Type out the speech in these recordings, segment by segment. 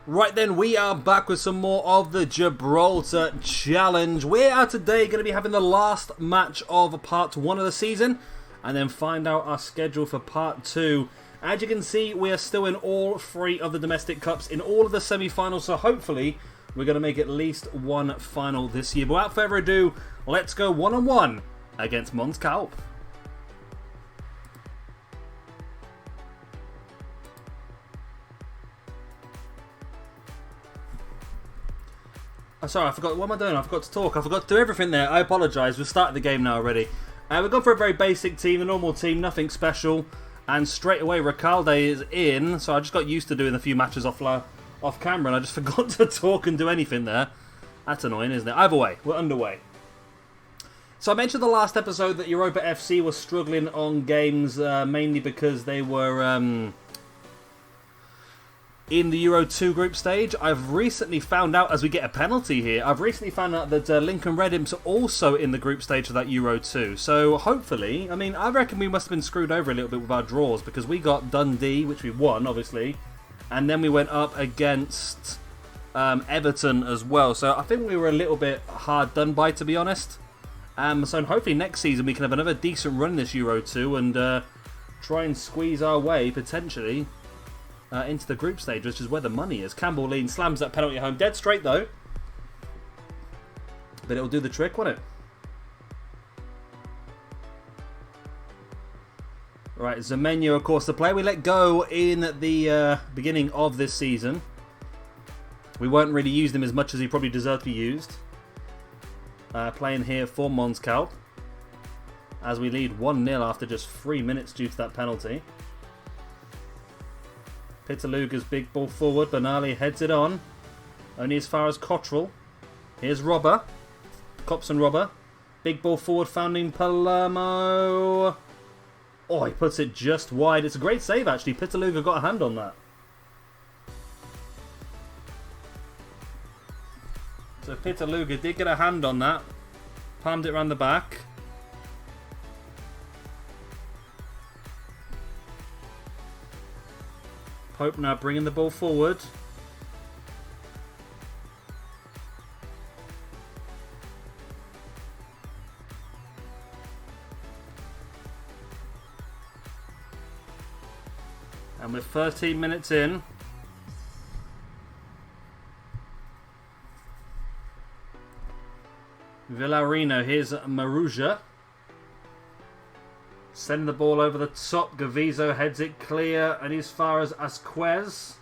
Right then, we are back with some more of the Gibraltar Challenge. We are today going to be having the last match of part 1 of the season, and then find out our schedule for part 2. As you can see, we are still in all 3 of the domestic cups, in all of the semi-finals, so hopefully we're going to make at least one final this year. But without further ado, let's go one-on-one against Mons Kalp. Sorry, I forgot. What am I doing? I forgot to talk. I forgot to do everything there. I apologise. We've started the game now already. We've gone for a very basic team, a normal team, nothing special. And straight away, Recalde is in. So I just got used to doing a few matches off camera, and I just forgot to talk and do anything there. That's annoying, isn't it? Either way, we're underway. So I mentioned the last episode that Europa FC was struggling on games, mainly because they were in the Euro 2 group stage. I've recently found out, as we get a penalty here, I've recently found out that Lincoln Red Imps are also in the group stage of that Euro 2. So hopefully, I mean, I reckon we must have been screwed over a little bit with our draws, because we got Dundee, which we won, obviously, and then we went up against Everton as well. So I think we were a little bit hard done by, to be honest. So hopefully next season we can have another decent run in this Euro 2 and try and squeeze our way, potentially, into the group stage, which is where the money is. Campbell Lean slams that penalty home. Dead straight, though. But it'll do the trick, won't it? Right, Zamenyo, of course, the player we let go in the beginning of this season. We weren't really using him as much as he probably deserved to be used. Playing here for Mons Kalp, as we lead 1-0 after just 3 minutes due to that penalty. Pitaluga's big ball forward. Bernali heads it on. Only as far as Cottrell. Here's Robber. Cops and Robber. Big ball forward, founding Palermo. Oh, he puts it just wide. It's a great save, actually. Pitaluga got a hand on that. So Pitaluga did get a hand on that. Palmed it around the back. Pope now bringing the ball forward. And with 13 minutes in, Villarino, here's Maruja. Sending the ball over the top. Gavizo heads it clear and as far as Asquez.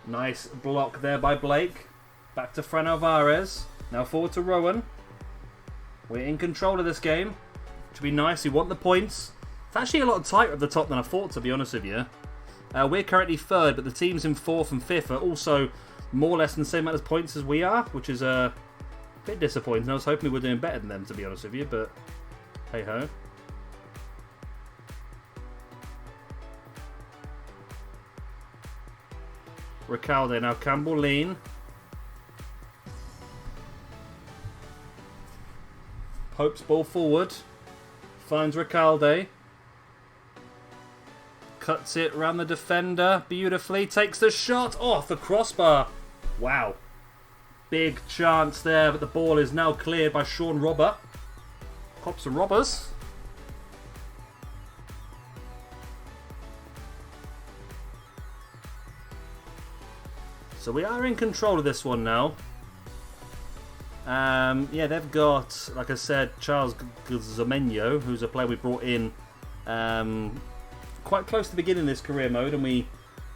Nice block there by Blake. Back to Fran Alvarez. Now forward to Rowan. We're in control of this game, which would be nice. We want the points. It's actually a lot tighter at the top than I thought, to be honest with you. We're currently 3rd, but the teams in 4th and 5th are also more or less in the same amount of points as we are, which is a bit disappointing. I was hoping we were doing better than them, to be honest with you, but hey ho. Recalde now. Campbell Lean. Pope's ball forward. Finds Recalde. Cuts it around the defender beautifully. Takes the shot off the crossbar. Wow. Big chance there, but the ball is now cleared by Sean Robber. Cops and Robbers. So we are in control of this one now. Yeah, they've got, like I said, Charles Zamenyo, who's a player we brought in quite close to the beginning of his career mode, and we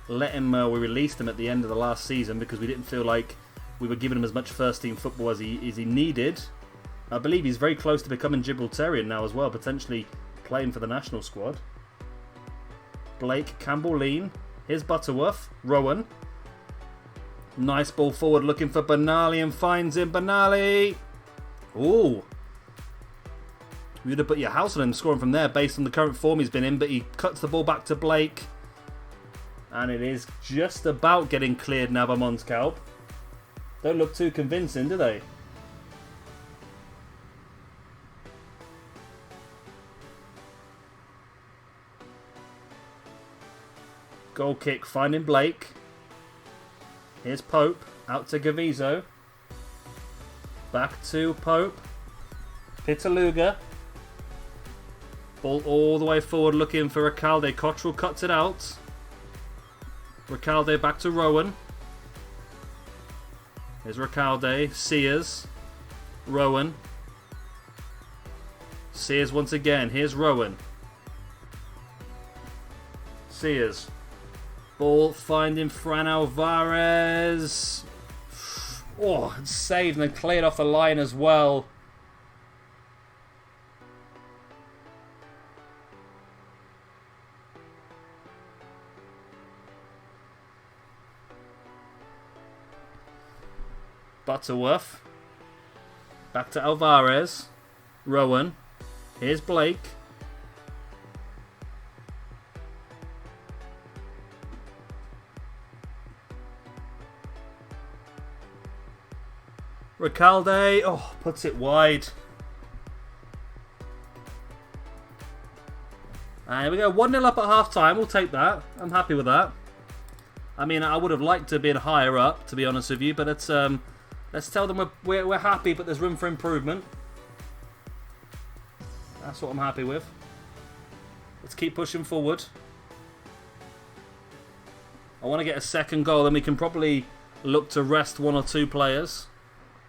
let him. We released him at the end of the last season because we didn't feel like we were giving him as much first-team football as he needed. I believe he's very close to becoming Gibraltarian now as well, potentially playing for the national squad. Blake, Campbell Lean, here's Butterworth, Rowan. Nice ball forward, looking for Bernali and finds him. Bernali! Ooh. You'd have put your house on him scoring from there based on the current form he's been in, but he cuts the ball back to Blake. And it is just about getting cleared now by Mons Kalp. Don't look too convincing, do they? Goal kick, finding Blake. Here's Pope. Out to Gavizzo. Back to Pope. Pitaluga. Ball all the way forward looking for Recalde. Cottrell cuts it out. Recalde back to Rowan. Here's Recalde. Sears. Rowan. Sears once again. Here's Rowan. Sears. Ball finding Fran Alvarez. Oh, it's saved and then cleared off the line as well. Butterworth. Back to Alvarez. Rowan. Here's Blake. Recalde, oh, puts it wide. And here we go, 1-0 up at half time. We'll take that. I'm happy with that. I mean, I would have liked to have been higher up, to be honest with you, but it's let's tell them we're happy, but there's room for improvement. That's what I'm happy with. Let's keep pushing forward. I want to get a second goal, then we can probably look to rest one or two players.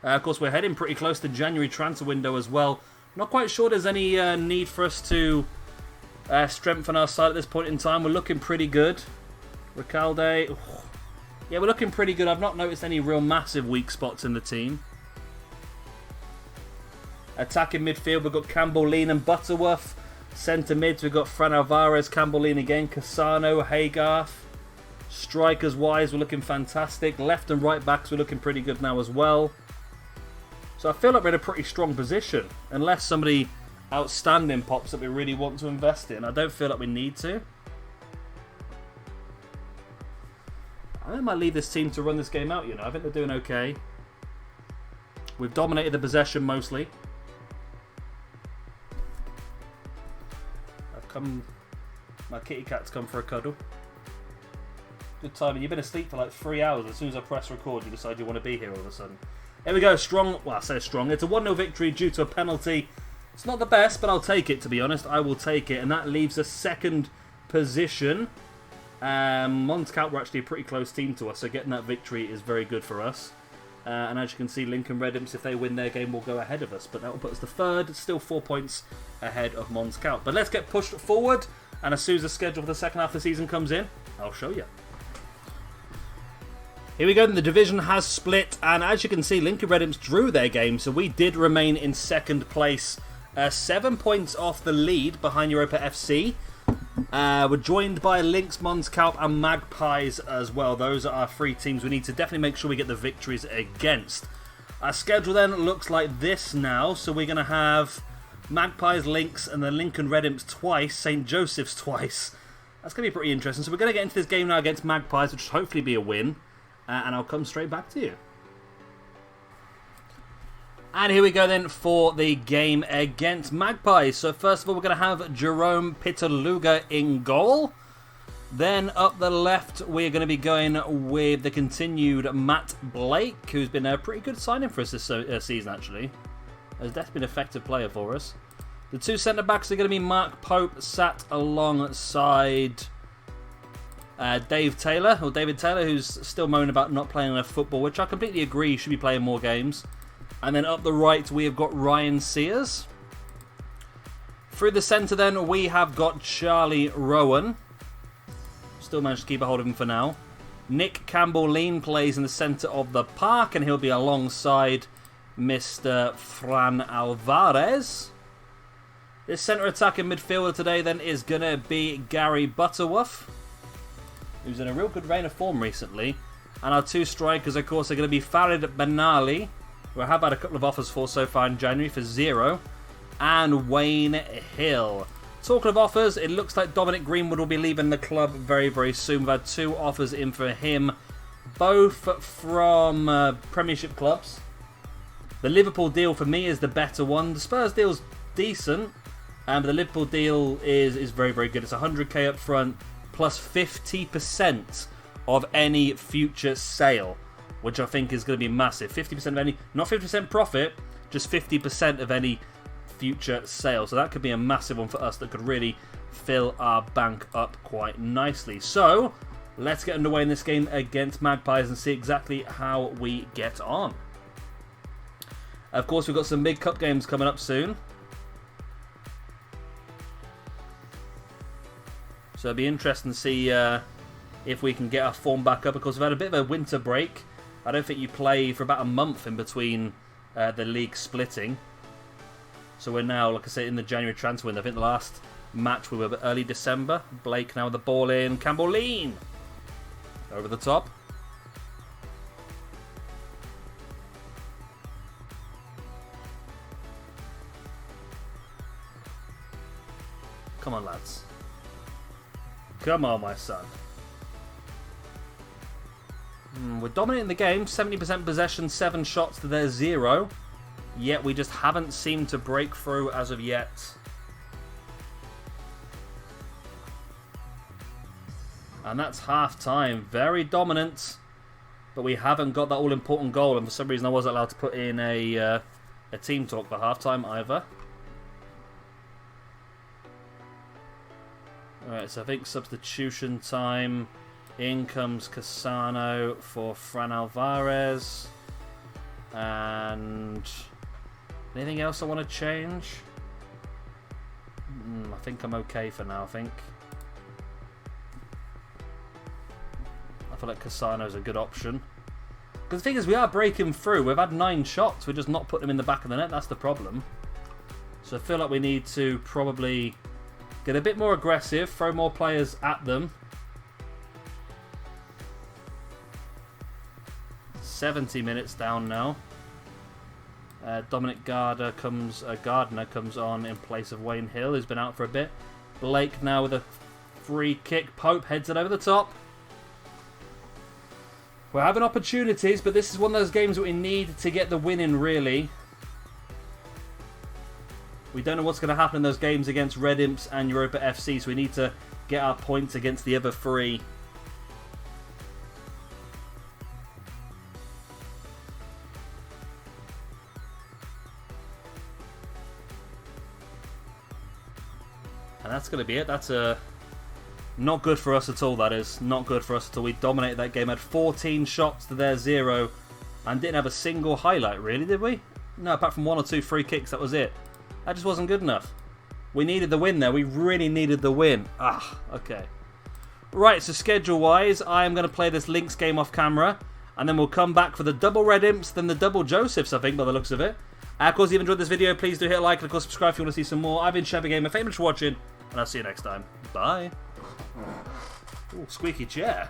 Of course, we're heading pretty close to January transfer window as well. Not quite sure there's any need for us to strengthen our side at this point in time. We're looking pretty good. Recalde, oh. Yeah, we're looking pretty good. I've not noticed any real massive weak spots in the team. Attacking midfield, we've got Campbell, Lean and Butterworth. Centre mids, we've got Fran Alvarez, Campbell, Lean again, Cassano, Haygarth. Strikers wise, we're looking fantastic. Left and right backs, we're looking pretty good now as well. So I feel like we're in a pretty strong position. Unless somebody outstanding pops that we really want to invest in. I don't feel like we need to. I might leave this team to run this game out, you know. I think they're doing okay. We've dominated the possession mostly. My kitty cat's come for a cuddle. Good timing. You've been asleep for like 3 hours. As soon as I press record, you decide you want to be here all of a sudden. Here we go, strong, well I say strong, it's a 1-0 victory due to a penalty. It's not the best, but I'll take it, to be honest. I will take it, and that leaves us second position. Mondscout were actually a pretty close team to us, so getting that victory is very good for us. And as you can see, Lincoln Red Imps, if they win their game, will go ahead of us. But that will put us to third, still 4 points ahead of Mondscout. But let's get pushed forward, and as soon as the schedule for the second half of the season comes in, I'll show you. Here we go, the division has split, and as you can see, Lincoln Red Imps drew their game, so we did remain in second place. 7 points off the lead behind Europa FC. We're joined by Lynx, Mondscout and Magpies as well. Those are our three teams we need to definitely make sure we get the victories against. Our schedule then looks like this now, so we're going to have Magpies, Lynx, and then Lincoln Red Imps twice, St. Joseph's twice. That's going to be pretty interesting. So we're going to get into this game now against Magpies, which will hopefully be a win. And I'll come straight back to you. And here we go then for the game against Magpies. So first of all, we're going to have Jerome Pitaluga in goal. Then up the left, we're going to be going with the continued Matt Blake, who's been a pretty good signing for us this season, actually. Has definitely been an effective player for us. The two centre-backs are going to be Mark Pope, sat alongside David Taylor, who's still moaning about not playing enough football, which I completely agree, should be playing more games. And then up the right, we have got Ryan Sears. Through the centre then, we have got Charlie Rowan. Still managed to keep a hold of him for now. Nick Campbell-Lean plays in the centre of the park, and he'll be alongside Mr. Fran Alvarez. This centre attacking midfielder today then is going to be Gary Butterworth, who's in a real good reign of form recently. And our two strikers, of course, are going to be Farid Benali, who I have had a couple of offers for so far in January for 0, and Wayne Hill. Talking of offers, it looks like Dominic Greenwood will be leaving the club very, very soon. We've had 2 offers in for him, both from Premiership clubs. The Liverpool deal for me is the better one. The Spurs deal's decent, but the Liverpool deal is very, very good. It's 100k up front, plus 50% of any future sale, which I think is going to be massive. 50% of any, not 50% profit, just 50% of any future sale. So that could be a massive one for us that could really fill our bank up quite nicely. So let's get underway in this game against Magpies and see exactly how we get on. Of course, we've got some big cup games coming up soon. So it'll be interesting to see if we can get our form back up. Of course, we've had a bit of a winter break. I don't think you play for about a month in between the league splitting. So we're now, like I say, in the January transfer window. I think the last match we were early December. Blake now with the ball in. Campbell lean. Over the top. Come on, lads. Come on, my son. We're dominating the game. 70% possession, 7 shots to their 0. Yet we just haven't seemed to break through as of yet. And that's half time. Very dominant. But we haven't got that all-important goal. And for some reason I wasn't allowed to put in a team talk for half time either. Alright, so I think substitution time. In comes Cassano for Fran Alvarez. And anything else I want to change? I think I'm okay for now, I think. I feel like Cassano's a good option. Because the thing is, we are breaking through. We've had 9 shots. We're just not putting them in the back of the net. That's the problem. So I feel like we need to probably get a bit more aggressive, throw more players at them. 70 minutes down now. Dominic Gardner comes on in place of Wayne Hill, who's been out for a bit. Blake now with a free kick. Pope heads it over the top. We're having opportunities, but this is one of those games that we need to get the win in, really. We don't know what's going to happen in those games against Red Imps and Europa FC, so we need to get our points against the other 3. And that's going to be it. That's not good for us at all, that is. Not good for us at all. We dominated that game. Had 14 shots to their 0 and didn't have a single highlight, really, did we? No, apart from 1 or 2 free kicks, that was it. That just wasn't good enough. We needed the win there. We really needed the win. Okay. Right, so schedule-wise, I am going to play this Lynx game off camera. And then we'll come back for the double Red Imps, then the double Josephs, I think, by the looks of it. Of course, if you've enjoyed this video, please do hit a like. And of course, subscribe if you want to see some more. I've been Chevy Gamer. Thank you for watching. And I'll see you next time. Bye. Ooh, squeaky chair.